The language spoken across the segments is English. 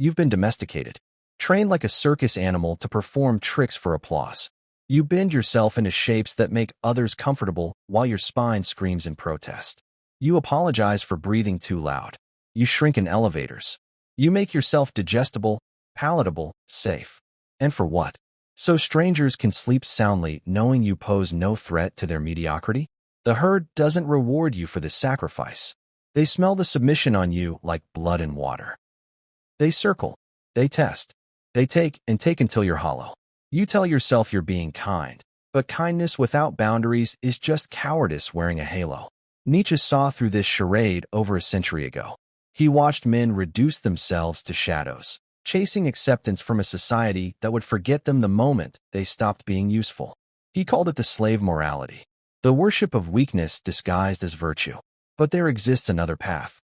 You've been domesticated, trained like a circus animal to perform tricks for applause. You bend yourself into shapes that make others comfortable while your spine screams in protest. You apologize for breathing too loud. You shrink in elevators. You make yourself digestible, palatable, safe. And for what? So strangers can sleep soundly knowing you pose no threat to their mediocrity? The herd doesn't reward you for this sacrifice. They smell the submission on you like blood and water. They circle. They test. They take and take until you're hollow. You tell yourself you're being kind, but kindness without boundaries is just cowardice wearing a halo. Nietzsche saw through this charade over a century ago. He watched men reduce themselves to shadows, chasing acceptance from a society that would forget them the moment they stopped being useful. He called it the slave morality, the worship of weakness disguised as virtue. But there exists another path.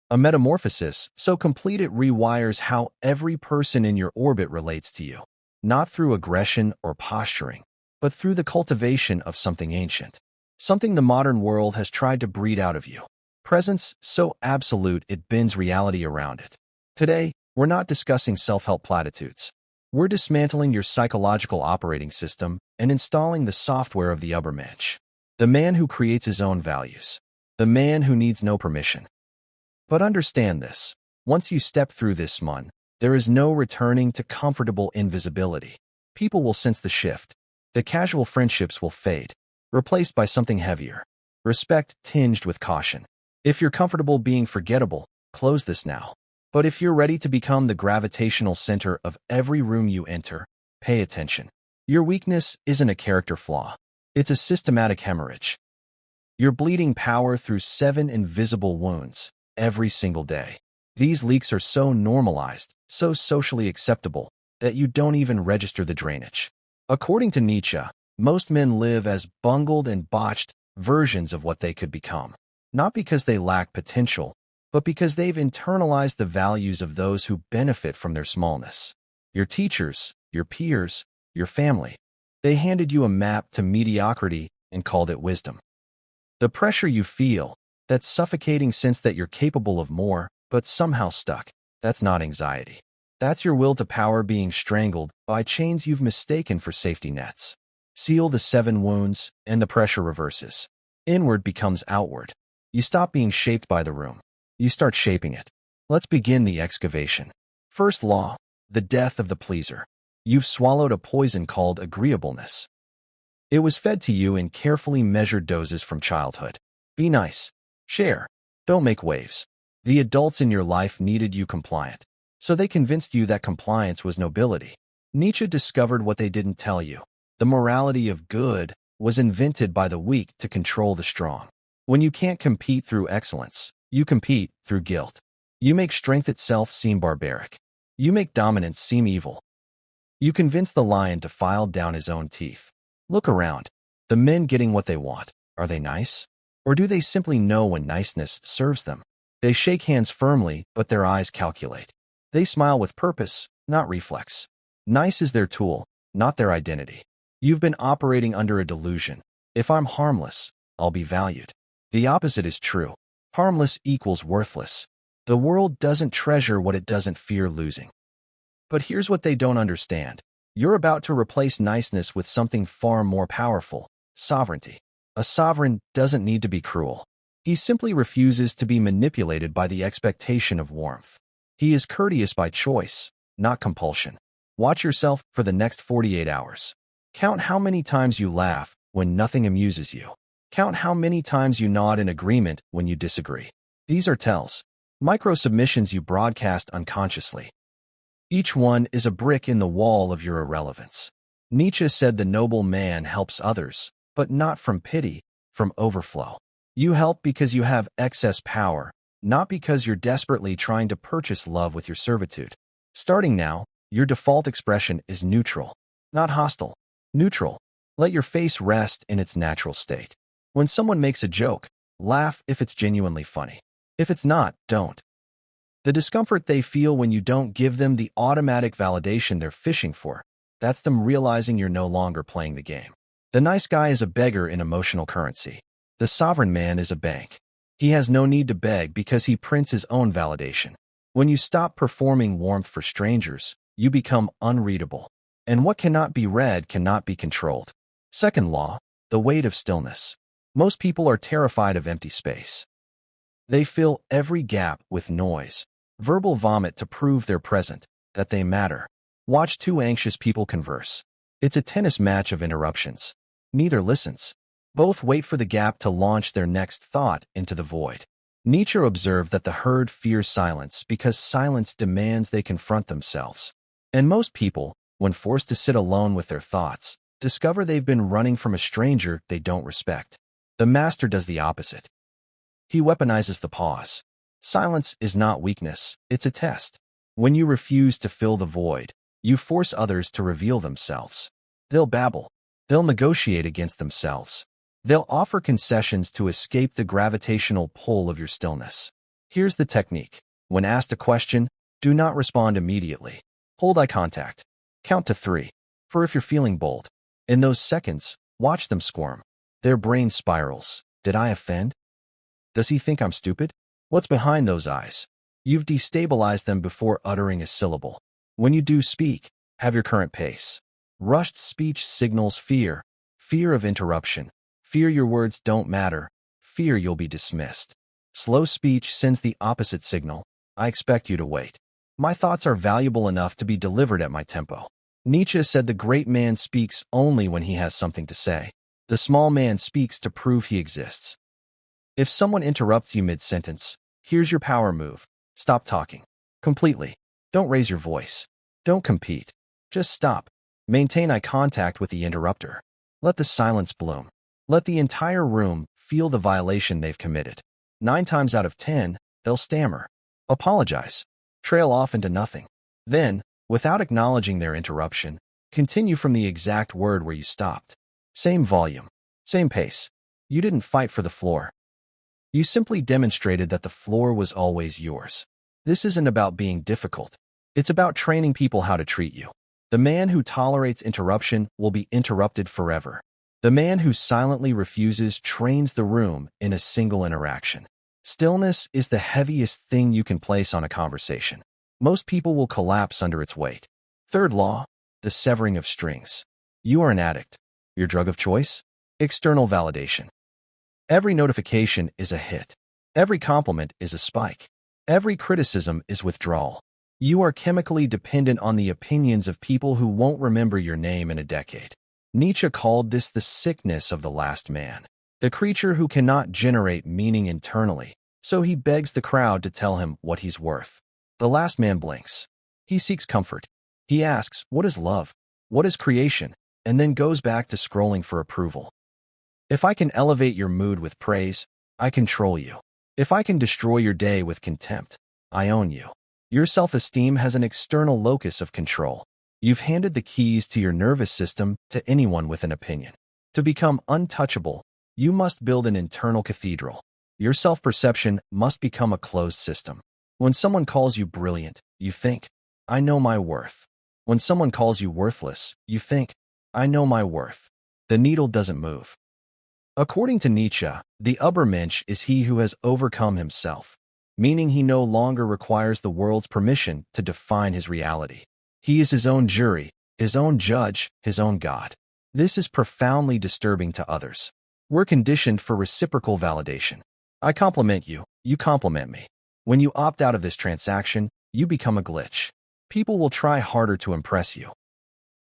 A metamorphosis so complete it rewires how every person in your orbit relates to you, not through aggression or posturing, but through the cultivation of something ancient, something the modern world has tried to breed out of you. Presence so absolute it bends reality around it. Today, we're not discussing self-help platitudes. We're dismantling your psychological operating system and installing the software of the Übermensch, the man who creates his own values, the man who needs no permission. But understand this. Once you step through this there is no returning to comfortable invisibility. People will sense the shift. The casual friendships will fade, replaced by something heavier. Respect tinged with caution. If you're comfortable being forgettable, close this now. But if you're ready to become the gravitational center of every room you enter, pay attention. Your weakness isn't a character flaw. It's a systematic hemorrhage. You're bleeding power through 7 invisible wounds every single day. These leaks are so normalized, so socially acceptable, that you don't even register the drainage. According to Nietzsche, most men live as bungled and botched versions of what they could become, not because they lack potential, but because they've internalized the values of those who benefit from their smallness. Your teachers, your peers, your family. They handed you a map to mediocrity and called it wisdom. The pressure you feel, that suffocating sense that you're capable of more, but somehow stuck, that's not anxiety. That's your will to power being strangled by chains you've mistaken for safety nets. Seal the 7 wounds, and the pressure reverses. Inward becomes outward. You stop being shaped by the room. You start shaping it. Let's begin the excavation. First law, the death of the pleaser. You've swallowed a poison called agreeableness. It was fed to you in carefully measured doses from childhood. Be nice. Share. Don't make waves. The adults in your life needed you compliant, so they convinced you that compliance was nobility. Nietzsche discovered what they didn't tell you. The morality of good was invented by the weak to control the strong. When you can't compete through excellence, you compete through guilt. You make strength itself seem barbaric. You make dominance seem evil. You convince the lion to file down his own teeth. Look around. The men getting what they want. Are they nice? Or do they simply know when niceness serves them? They shake hands firmly, but their eyes calculate. They smile with purpose, not reflex. Nice is their tool, not their identity. You've been operating under a delusion. If I'm harmless, I'll be valued. The opposite is true. Harmless equals worthless. The world doesn't treasure what it doesn't fear losing. But here's what they don't understand. You're about to replace niceness with something far more powerful: sovereignty. A sovereign doesn't need to be cruel. He simply refuses to be manipulated by the expectation of warmth. He is courteous by choice, not compulsion. Watch yourself for the next 48 hours. Count how many times you laugh when nothing amuses you. Count how many times you nod in agreement when you disagree. These are tells, micro-submissions you broadcast unconsciously. Each one is a brick in the wall of your irrelevance. Nietzsche said the noble man helps others, but not from pity, from overflow. You help because you have excess power, not because you're desperately trying to purchase love with your servitude. Starting now, your default expression is neutral, not hostile. Neutral. Let your face rest in its natural state. When someone makes a joke, laugh if it's genuinely funny. If it's not, don't. The discomfort they feel when you don't give them the automatic validation they're fishing for, that's them realizing you're no longer playing the game. The nice guy is a beggar in emotional currency. The sovereign man is a bank. He has no need to beg because he prints his own validation. When you stop performing warmth for strangers, you become unreadable. And what cannot be read cannot be controlled. Second law, the weight of stillness. Most people are terrified of empty space. They fill every gap with noise, verbal vomit to prove they're present, that they matter. Watch two anxious people converse. It's a tennis match of interruptions. Neither listens. Both wait for the gap to launch their next thought into the void. Nietzsche observed that the herd fears silence because silence demands they confront themselves. And most people, when forced to sit alone with their thoughts, discover they've been running from a stranger they don't respect. The master does the opposite. He weaponizes the pause. Silence is not weakness, it's a test. When you refuse to fill the void, you force others to reveal themselves. They'll babble. They'll negotiate against themselves. They'll offer concessions to escape the gravitational pull of your stillness. Here's the technique. When asked a question, do not respond immediately. Hold eye contact. Count to 3. For if you're feeling bold, in those seconds, watch them squirm. Their brain spirals. Did I offend? Does he think I'm stupid? What's behind those eyes? You've destabilized them before uttering a syllable. When you do speak, have your current pace. Rushed speech signals fear, fear of interruption, fear your words don't matter, fear you'll be dismissed. Slow speech sends the opposite signal. I expect you to wait. My thoughts are valuable enough to be delivered at my tempo. Nietzsche said the great man speaks only when he has something to say. The small man speaks to prove he exists. If someone interrupts you mid-sentence, here's your power move. Stop talking. Completely. Don't raise your voice. Don't compete. Just stop. Maintain eye contact with the interrupter. Let the silence bloom. Let the entire room feel the violation they've committed. 9 times out of 10, they'll stammer. Apologize. Trail off into nothing. Then, without acknowledging their interruption, continue from the exact word where you stopped. Same volume. Same pace. You didn't fight for the floor. You simply demonstrated that the floor was always yours. This isn't about being difficult. It's about training people how to treat you. The man who tolerates interruption will be interrupted forever. The man who silently refuses trains the room in a single interaction. Stillness is the heaviest thing you can place on a conversation. Most people will collapse under its weight. Third law, the severing of strings. You are an addict. Your drug of choice? External validation. Every notification is a hit. Every compliment is a spike. Every criticism is withdrawal. You are chemically dependent on the opinions of people who won't remember your name in a decade. Nietzsche called this the sickness of the last man, the creature who cannot generate meaning internally, so he begs the crowd to tell him what he's worth. The last man blinks. He seeks comfort. He asks, what is love? What is creation? And then goes back to scrolling for approval. If I can elevate your mood with praise, I control you. If I can destroy your day with contempt, I own you. Your self-esteem has an external locus of control. You've handed the keys to your nervous system to anyone with an opinion. To become untouchable, you must build an internal cathedral. Your self-perception must become a closed system. When someone calls you brilliant, you think, I know my worth. When someone calls you worthless, you think, I know my worth. The needle doesn't move. According to Nietzsche, the Übermensch is he who has overcome himself, meaning he no longer requires the world's permission to define his reality. He is his own jury, his own judge, his own God. This is profoundly disturbing to others. We're conditioned for reciprocal validation. I compliment you, you compliment me. When you opt out of this transaction, you become a glitch. People will try harder to impress you.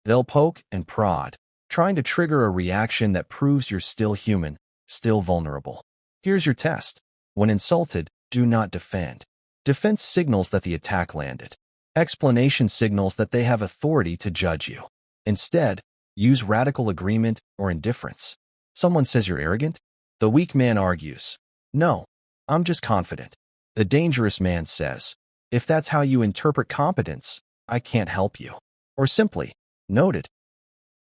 They'll poke and prod, trying to trigger a reaction that proves you're still human, still vulnerable. Here's your test. When insulted, do not defend. Defense signals that the attack landed. Explanation signals that they have authority to judge you. Instead, use radical agreement or indifference. Someone says you're arrogant? The weak man argues, no, I'm just confident. The dangerous man says, if that's how you interpret competence, I can't help you. Or simply, noted,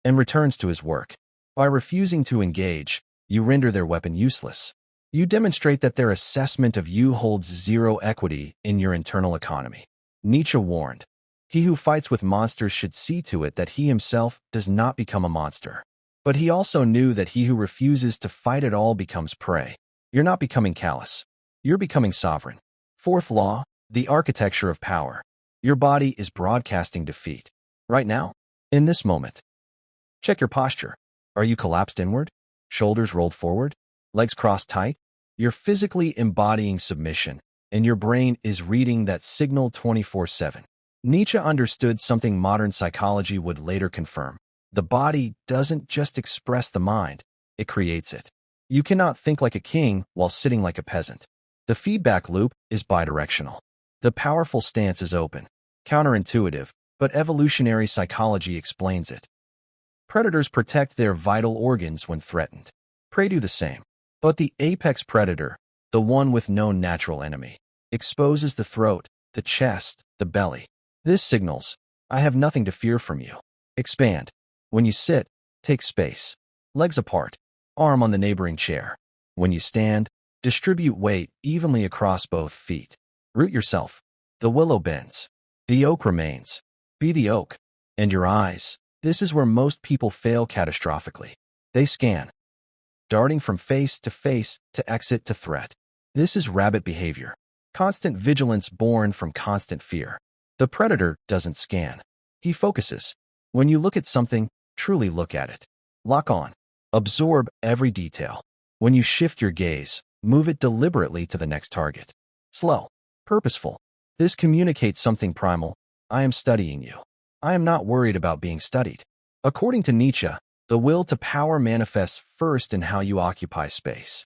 and returns to his work. By refusing to engage, you render their weapon useless. You demonstrate that their assessment of you holds zero equity in your internal economy. Nietzsche warned, he who fights with monsters should see to it that he himself does not become a monster. But he also knew that he who refuses to fight at all becomes prey. You're not becoming callous. You're becoming sovereign. Fourth law, The architecture of power. Your body is broadcasting defeat. Right now, in this moment. Check your posture. Are you collapsed inward? Shoulders rolled forward? Legs crossed tight? You're physically embodying submission, and your brain is reading that signal 24/7. Nietzsche understood something modern psychology would later confirm. The body doesn't just express the mind, it creates it. You cannot think like a king while sitting like a peasant. The feedback loop is bidirectional. The powerful stance is open, counterintuitive, but evolutionary psychology explains it. Predators protect their vital organs when threatened. Prey do the same. But the apex predator, the one with no natural enemy, exposes the throat, the chest, the belly. This signals, I have nothing to fear from you. Expand. When you sit, take space. Legs apart, arm on the neighboring chair. When you stand, distribute weight evenly across both feet. Root yourself. The willow bends. The oak remains. Be the oak. And your eyes. This is where most people fail catastrophically. They scan, darting from face to exit to threat. This is rabbit behavior. Constant vigilance born from constant fear. The predator doesn't scan. He focuses. When you look at something, truly look at it. Lock on. Absorb every detail. When you shift your gaze, move it deliberately to the next target. Slow. Purposeful. This communicates something primal. I am studying you. I am not worried about being studied. According to Nietzsche, the will to power manifests first in how you occupy space.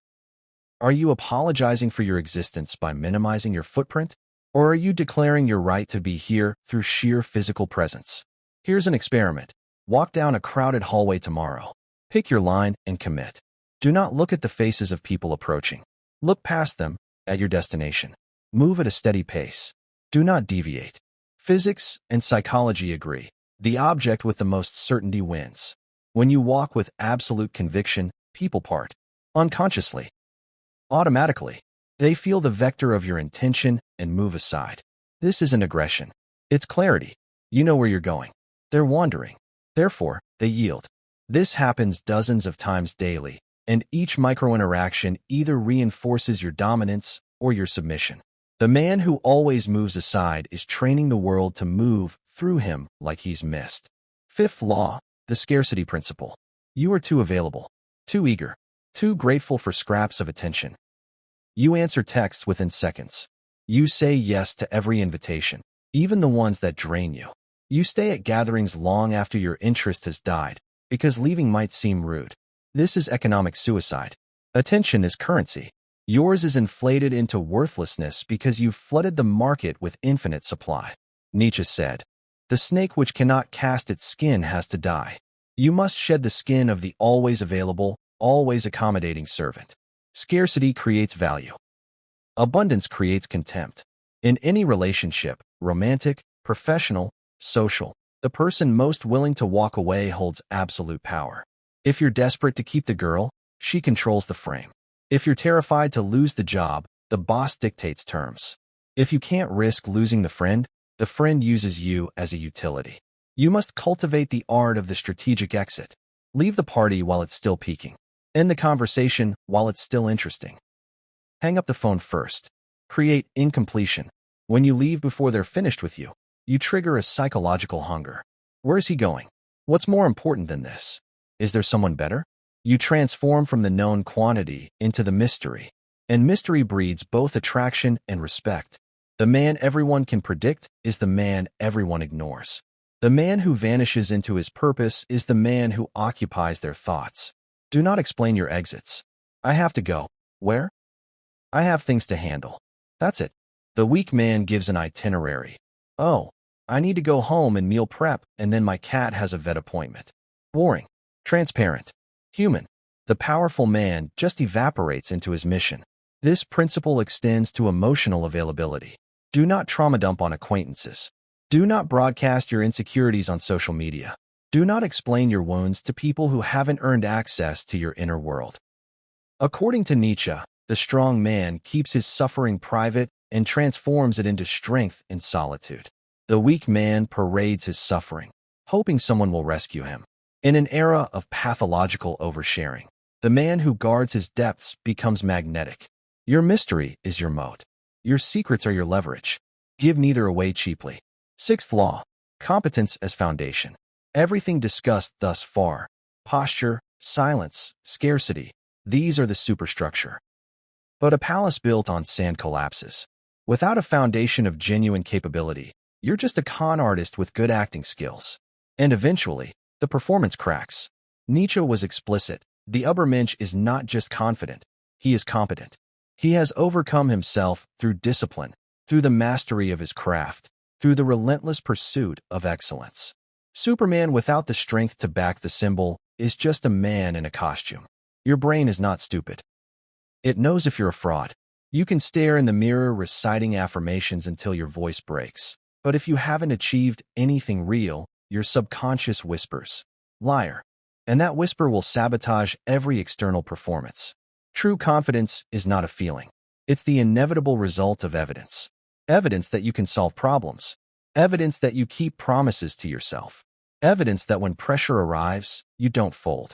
Are you apologizing for your existence by minimizing your footprint? Or are you declaring your right to be here through sheer physical presence? Here's an experiment. Walk down a crowded hallway tomorrow. Pick your line and commit. Do not look at the faces of people approaching. Look past them, at your destination. Move at a steady pace. Do not deviate. Physics and psychology agree. The object with the most certainty wins. When you walk with absolute conviction, people part. Unconsciously. Automatically. They feel the vector of your intention and move aside. This isn't aggression. It's clarity. You know where you're going. They're wandering. Therefore, they yield. This happens dozens of times daily, and each micro-interaction either reinforces your dominance or your submission. The man who always moves aside is training the world to move through him like he's missed. Fifth law, the scarcity principle. You are too available, too eager, too grateful for scraps of attention. You answer texts within seconds. You say yes to every invitation, even the ones that drain you. You stay at gatherings long after your interest has died, because leaving might seem rude. This is economic suicide. Attention is currency. Yours is inflated into worthlessness because you've flooded the market with infinite supply. Nietzsche said, "The snake which cannot cast its skin has to die." You must shed the skin of the always available, always accommodating servant. Scarcity creates value. Abundance creates contempt. In any relationship, romantic, professional, social, the person most willing to walk away holds absolute power. If you're desperate to keep the girl, she controls the frame. If you're terrified to lose the job, the boss dictates terms. If you can't risk losing the friend uses you as a utility. You must cultivate the art of the strategic exit. Leave the party while it's still peaking. End the conversation while it's still interesting. Hang up the phone first. Create incompletion. When you leave before they're finished with you, you trigger a psychological hunger. Where's he going? What's more important than this? Is there someone better? You transform from the known quantity into the mystery, and mystery breeds both attraction and respect. The man everyone can predict is the man everyone ignores. The man who vanishes into his purpose is the man who occupies their thoughts. Do not explain your exits. I have to go. Where? I have things to handle. That's it. The weak man gives an itinerary. Oh, I need to go home and meal prep, and then my cat has a vet appointment. Boring. Transparent. Human. The powerful man just evaporates into his mission. This principle extends to emotional availability. Do not trauma dump on acquaintances. Do not broadcast your insecurities on social media. Do not explain your wounds to people who haven't earned access to your inner world. According to Nietzsche, the strong man keeps his suffering private and transforms it into strength in solitude. The weak man parades his suffering, hoping someone will rescue him. In an era of pathological oversharing, the man who guards his depths becomes magnetic. Your mystery is your moat. Your secrets are your leverage. Give neither away cheaply. Sixth law. Competence as foundation. Everything discussed thus far, posture, silence, scarcity, these are the superstructure. But a palace built on sand collapses. Without a foundation of genuine capability, you're just a con artist with good acting skills. And eventually, the performance cracks. Nietzsche was explicit. The Übermensch is not just confident, he is competent. He has overcome himself through discipline, through the mastery of his craft, through the relentless pursuit of excellence. Superman without the strength to back the symbol is just a man in a costume. Your brain is not stupid. It knows if you're a fraud. You can stare in the mirror reciting affirmations until your voice breaks. But if you haven't achieved anything real, your subconscious whispers, liar. And that whisper will sabotage every external performance. True confidence is not a feeling. It's the inevitable result of evidence. Evidence that you can solve problems. Evidence that you keep promises to yourself. Evidence that when pressure arrives, you don't fold.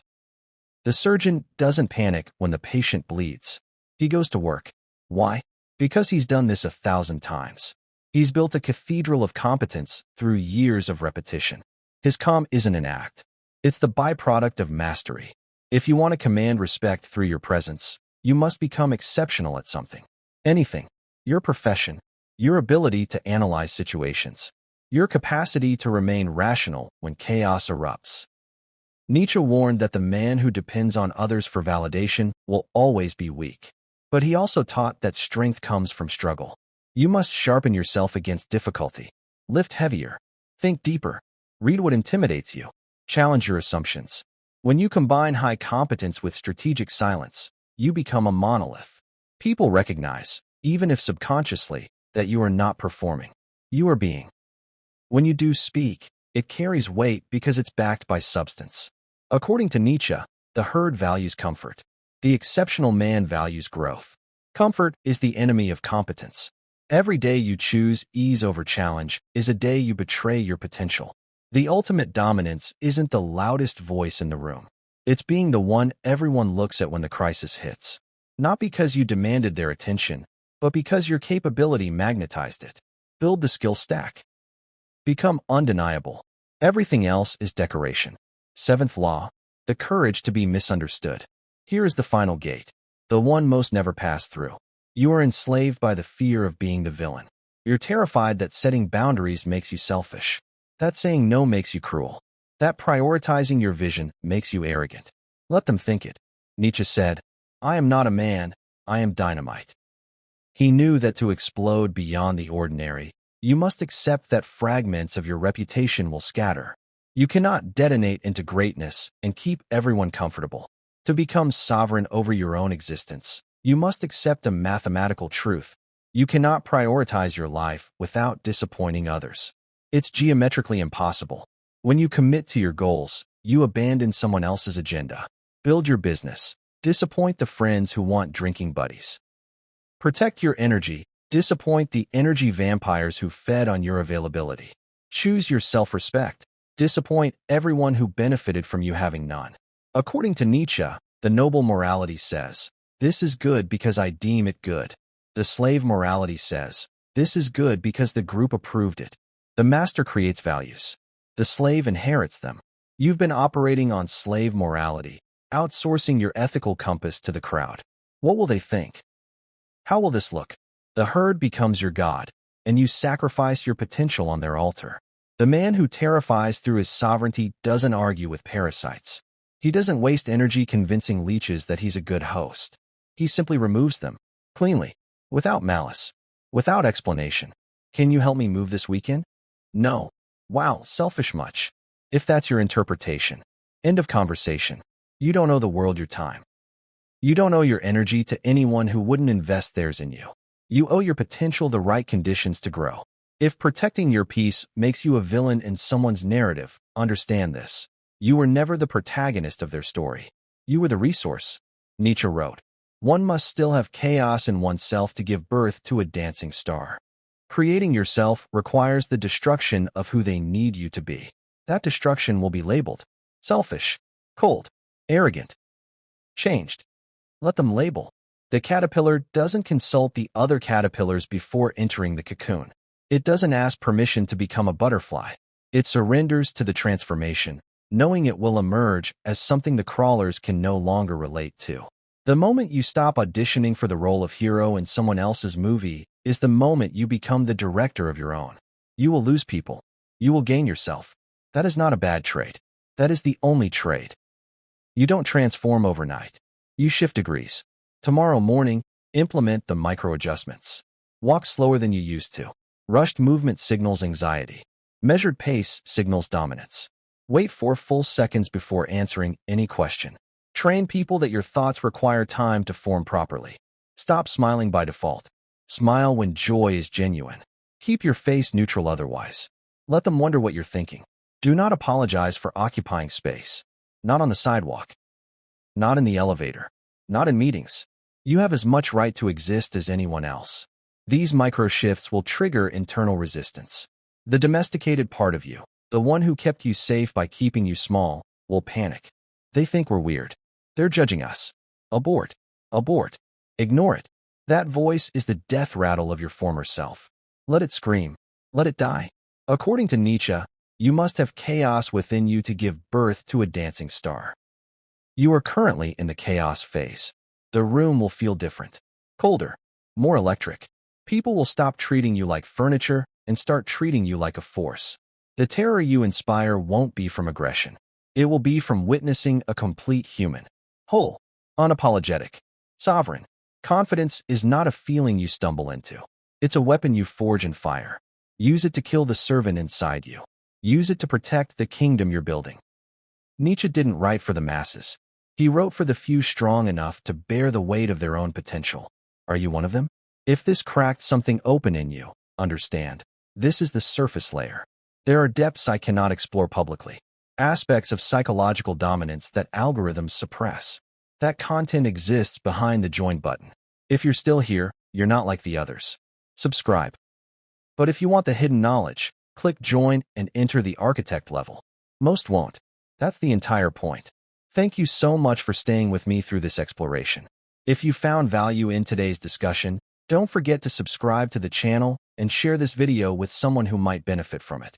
The surgeon doesn't panic when the patient bleeds. He goes to work. Why? Because he's done this 1,000 times. He's built a cathedral of competence through years of repetition. His calm isn't an act. It's the byproduct of mastery. If you want to command respect through your presence, you must become exceptional at something. Anything. Your profession. Your ability to analyze situations. Your capacity to remain rational when chaos erupts. Nietzsche warned that the man who depends on others for validation will always be weak. But he also taught that strength comes from struggle. You must sharpen yourself against difficulty. Lift heavier. Think deeper. Read what intimidates you. Challenge your assumptions. When you combine high competence with strategic silence, you become a monolith. People recognize, even if subconsciously, that you are not performing. You are being. When you do speak, it carries weight because it's backed by substance. According to Nietzsche, the herd values comfort. The exceptional man values growth. Comfort is the enemy of competence. Every day you choose ease over challenge is a day you betray your potential. The ultimate dominance isn't the loudest voice in the room. It's being the one everyone looks at when the crisis hits. Not because you demanded their attention, but because your capability magnetized it. Build the skill stack. Become undeniable. Everything else is decoration. Seventh law, the courage to be misunderstood. Here is the final gate, the one most never pass through. You are enslaved by the fear of being the villain. You're terrified that setting boundaries makes you selfish. That saying no makes you cruel. That prioritizing your vision makes you arrogant. Let them think it. Nietzsche said, "I am not a man, I am dynamite." He knew that to explode beyond the ordinary, you must accept that fragments of your reputation will scatter. You cannot detonate into greatness and keep everyone comfortable. To become sovereign over your own existence, you must accept a mathematical truth. You cannot prioritize your life without disappointing others. It's geometrically impossible. When you commit to your goals, you abandon someone else's agenda. Build your business. Disappoint the friends who want drinking buddies. Protect your energy. Disappoint the energy vampires who fed on your availability. Choose your self-respect. Disappoint everyone who benefited from you having none. According to Nietzsche, the noble morality says, "This is good because I deem it good." The slave morality says, "This is good because the group approved it." The master creates values. The slave inherits them. You've been operating on slave morality, outsourcing your ethical compass to the crowd. What will they think? How will this look? The herd becomes your god, and you sacrifice your potential on their altar. The man who terrifies through his sovereignty doesn't argue with parasites. He doesn't waste energy convincing leeches that he's a good host. He simply removes them, cleanly, without malice, without explanation. Can you help me move this weekend? No. Wow, selfish much. If that's your interpretation. End of conversation. You don't owe the world your time. You don't owe your energy to anyone who wouldn't invest theirs in you. You owe your potential the right conditions to grow. If protecting your peace makes you a villain in someone's narrative, understand this. You were never the protagonist of their story. You were the resource. Nietzsche wrote, "One must still have chaos in oneself to give birth to a dancing star." Creating yourself requires the destruction of who they need you to be. That destruction will be labeled selfish, cold, arrogant, changed. Let them label. The caterpillar doesn't consult the other caterpillars before entering the cocoon. It doesn't ask permission to become a butterfly. It surrenders to the transformation, knowing it will emerge as something the crawlers can no longer relate to. The moment you stop auditioning for the role of hero in someone else's movie is the moment you become the director of your own. You will lose people. You will gain yourself. That is not a bad trait. That is the only trait. You don't transform overnight. You shift degrees. Tomorrow morning, implement the micro-adjustments. Walk slower than you used to. Rushed movement signals anxiety. Measured pace signals dominance. Wait 4 full seconds before answering any question. Train people that your thoughts require time to form properly. Stop smiling by default. Smile when joy is genuine. Keep your face neutral otherwise. Let them wonder what you're thinking. Do not apologize for occupying space. Not on the sidewalk. Not in the elevator. Not in meetings. You have as much right to exist as anyone else. These micro-shifts will trigger internal resistance. The domesticated part of you, the one who kept you safe by keeping you small, will panic. They think we're weird. They're judging us. Abort. Abort. Ignore it. That voice is the death rattle of your former self. Let it scream. Let it die. According to Nietzsche, you must have chaos within you to give birth to a dancing star. You are currently in the chaos phase. The room will feel different. Colder. More electric. People will stop treating you like furniture and start treating you like a force. The terror you inspire won't be from aggression. It will be from witnessing a complete human. Whole. Unapologetic. Sovereign. Confidence is not a feeling you stumble into. It's a weapon you forge and fire. Use it to kill the servant inside you. Use it to protect the kingdom you're building. Nietzsche didn't write for the masses. He wrote for the few strong enough to bear the weight of their own potential. Are you one of them? If this cracked something open in you, understand, this is the surface layer. There are depths I cannot explore publicly. Aspects of psychological dominance that algorithms suppress. That content exists behind the join button. If you're still here, you're not like the others. Subscribe. But if you want the hidden knowledge, click join and enter the architect level. Most won't. That's the entire point. Thank you so much for staying with me through this exploration. If you found value in today's discussion, don't forget to subscribe to the channel and share this video with someone who might benefit from it.